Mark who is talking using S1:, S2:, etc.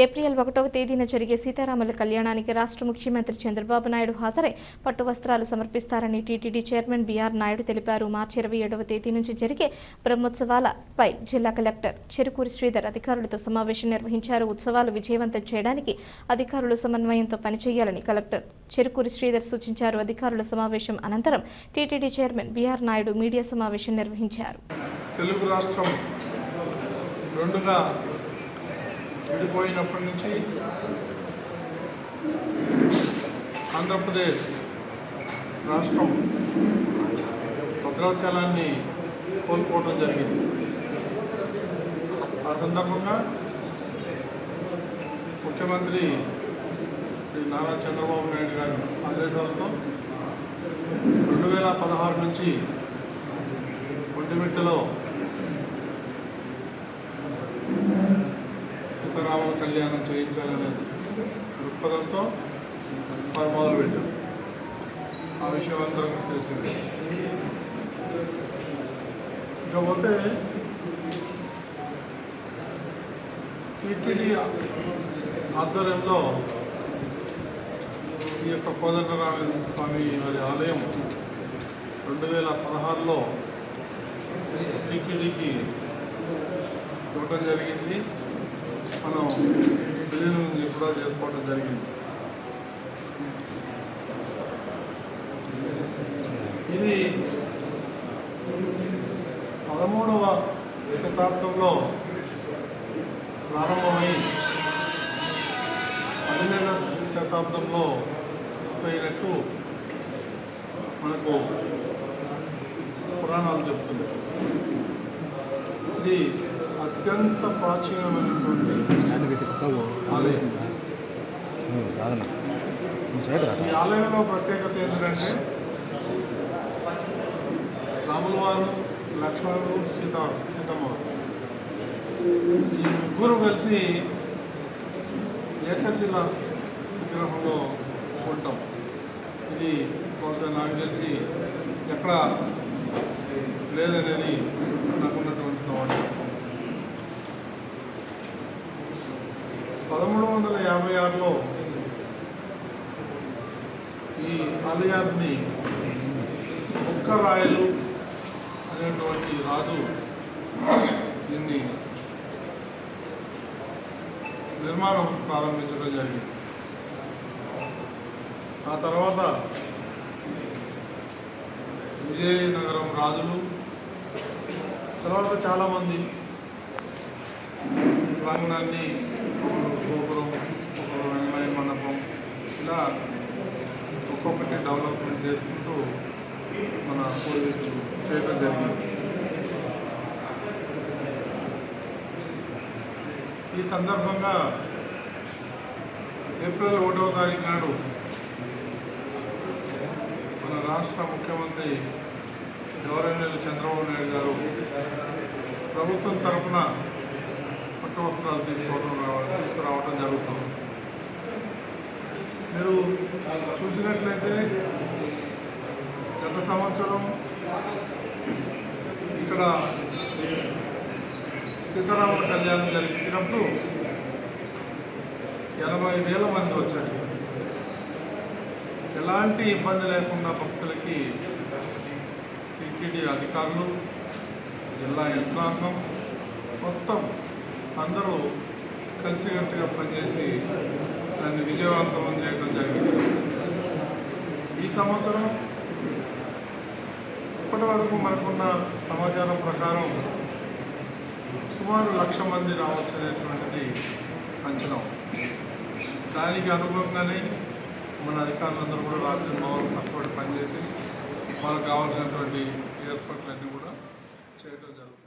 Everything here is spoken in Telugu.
S1: ఏప్రిల్ 1వ తేదీన జరిగే సీతారాముల కళ్యాణానికి రాష్ట్ర ముఖ్యమంత్రి చంద్రబాబు నాయుడు హాజరై పట్టు వస్త్రాలు సమర్పిస్తారని టీటీడీ చైర్మన్ బీఆర్ నాయుడు తెలిపారు. మార్చి 27వ తేదీ నుంచి జరిగే బ్రహ్మోత్సవాలపై జిల్లా కలెక్టర్ చెరుకూరి శ్రీధర్ అధికారులతో సమావేశం నిర్వహించారు. ఉత్సవాలు విజయవంతం చేయడానికి అధికారులు సమన్వయంతో పనిచేయాలని కలెక్టర్ చెరుకూరి శ్రీధర్ సూచించారు. అధికారుల సమావేశం అనంతరం TTD chairman B R Naidu media సమావేశం నిర్వహించారు.
S2: తెలుగు రాష్ట్రం రెండుగా విడిపోయినప్పటి నుంచి ఆంధ్రప్రదేశ్ రాష్ట్రం భద్రాచలాన్ని కోల్పోవడం జరిగింది. ఆ సందర్భంగా ముఖ్యమంత్రి శ్రీ నారా చంద్రబాబు నాయుడు గారి ఆదేశాలతో 2016 నుంచి ఒంటిమిట్టలో సీతారాముల కళ్యాణం చేయించాలనే దృక్పథంతో వారు మొదలుపెట్టారు. ఆ విషయం అందరికీ తెలిసింది. ఇకపోతే టీటీడీ ఆధ్వర్యంలో ఈ యొక్క కోదండరామ స్వామి వారి ఆలయం 2016లో టీటీడీకి ఇవ్వటం జరిగింది. మనం విలీనం కూడా చేసుకోవడం జరిగింది. ఇది 13వ శతాబ్దంలో ప్రారంభమై 17వ శతాబ్దంలో పూర్తయినట్టు మనకు పురాణాలు చెప్తున్నాయి. ఇది అత్యంత ప్రాచీనమైనటువంటి ఆలయం. ఈ ఆలయంలో ప్రత్యేకత ఏంటంటే రాముల వారు, లక్ష్మణుడు, సీతమ్మ ఈ ముగ్గురు కలిసి ఏకశిల విగ్రహంలో ఉంటాం. ఇది బహుశా నాకు తెలిసి ఎక్కడ లేదనేది నాకున్నటువంటి సమాచారం. 1356లో ఈ ఆలయాన్ని ముక్కరాయలు అనేటువంటి రాజు దీన్ని నిర్మాణం ప్రారంభించడం జరిగింది. ఆ తర్వాత విజయనగరం రాజులు, తర్వాత చాలామంది ప్రాంగణాన్ని గోపురం, రంగనాయ మండపం ఇలా ఒక్కొక్కటి డెవలప్మెంట్ చేసుకుంటూ మన పూర్వీకులు చేయడం జరిగింది. ఈ సందర్భంగా ఏప్రిల్ 1వ తారీఖు నాడు మన రాష్ట్ర ముఖ్యమంత్రి గౌరవనీయులు చంద్రబాబు నాయుడు గారు ప్రభుత్వం తరఫున పట్టు వస్త్రాలు తీసుకురావడం జరుగుతుంది. మీరు చూసినట్లయితే గత సంవత్సరం ఇక్కడ సీతారాముల కళ్యాణం జరిపించినప్పుడు 80,000 మంది వచ్చారు. ఎలాంటి ఇబ్బంది లేకుండా భక్తులకి టీటీడీ అధికారులు, జిల్లా యంత్రాంగం మొత్తం అందరూ కలిసికట్టుగా పనిచేసి దాన్ని విజయవంతం చేయడం జరిగింది. ఈ సంవత్సరం ఇప్పటి వరకు మనకున్న సమాచారం ప్రకారం సుమారు 1,00,000 మంది రావచ్చు అనేటువంటిది అంచనా. దానికి అనుగుణంగానే మన అధికారులందరూ కూడా రాత్రి పగలు కష్టపడి పనిచేసి వాళ్ళకు కావాల్సినటువంటి ఏర్పాట్లన్నీ కూడా చేయడం జరుగుతుంది.